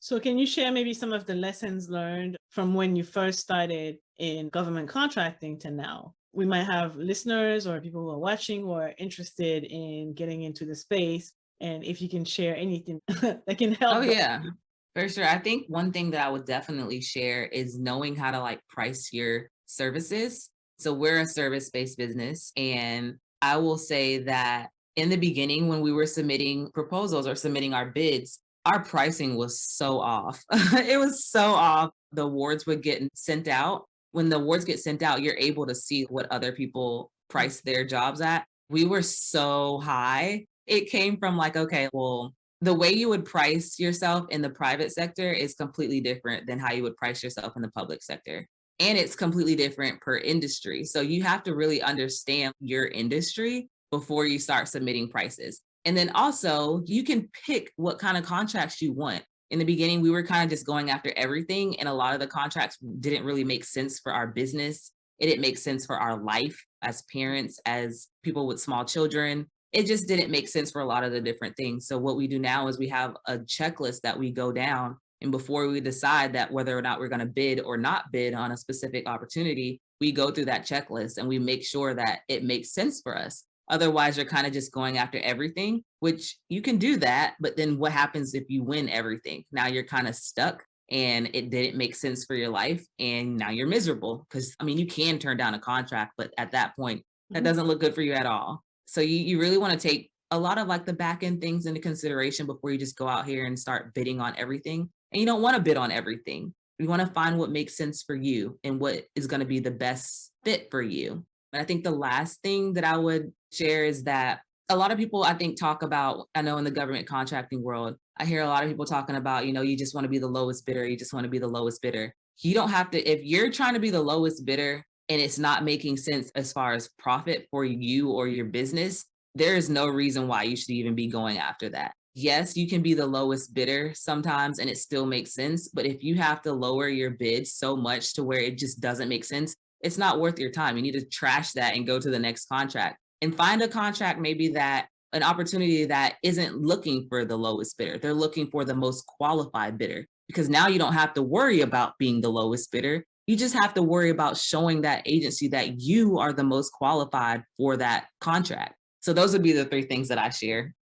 So can you share maybe some of the lessons learned from when you first started in government contracting to now? We might have listeners or people who are watching who are interested in getting into the space. And if you can share anything that can Oh help them. yeah, for sure. I think one thing that I would definitely share is knowing how to like price your services. So we're a service-based business, and I will say that in the beginning when we were submitting proposals or submitting our bids, our pricing was so off. It was so off. The awards would get sent out. When the awards get sent out, you're able to see what other people price their jobs at. We were so high. It came from like, okay, well, the way you would price yourself in the private sector is completely different than how you would price yourself in the public sector. And it's completely different per industry. So you have to really understand your industry before you start submitting prices. And then also, you can pick what kind of contracts you want. In the beginning, we were kind of just going after everything, and a lot of the contracts didn't really make sense for our business. It didn't make sense for our life as parents, as people with small children. It just didn't make sense for a lot of the different things. So what we do now is we have a checklist that we go down. And before we decide that whether or not we're going to bid or not bid on a specific opportunity, we go through that checklist and we make sure that it makes sense for us. Otherwise, you're kind of just going after everything, which you can do that. But then what happens if you win everything? Now you're kind of stuck and it didn't make sense for your life. And now you're miserable because, I mean, you can turn down a contract, but at that point, that Mhm. doesn't look good for you at all. So you really want to take a lot of like the back end things into consideration before you just go out here and start bidding on everything. And you don't want to bid on everything. You want to find what makes sense for you and what is going to be the best fit for you. And I think the last thing that I would share is that a lot of people, I think, talk about, I know in the government contracting world, I hear a lot of people talking about, you just want to be the lowest bidder. You just want to be the lowest bidder. You don't have to, if you're trying to be the lowest bidder and it's not making sense as far as profit for you or your business, there is no reason why you should even be going after that. Yes, you can be the lowest bidder sometimes and it still makes sense. But if you have to lower your bid so much to where it just doesn't make sense, it's not worth your time. You need to trash that and go to the next contract and find a contract maybe that an opportunity that isn't looking for the lowest bidder. They're looking for the most qualified bidder because now you don't have to worry about being the lowest bidder. You just have to worry about showing that agency that you are the most qualified for that contract. So those would be the three things that I share.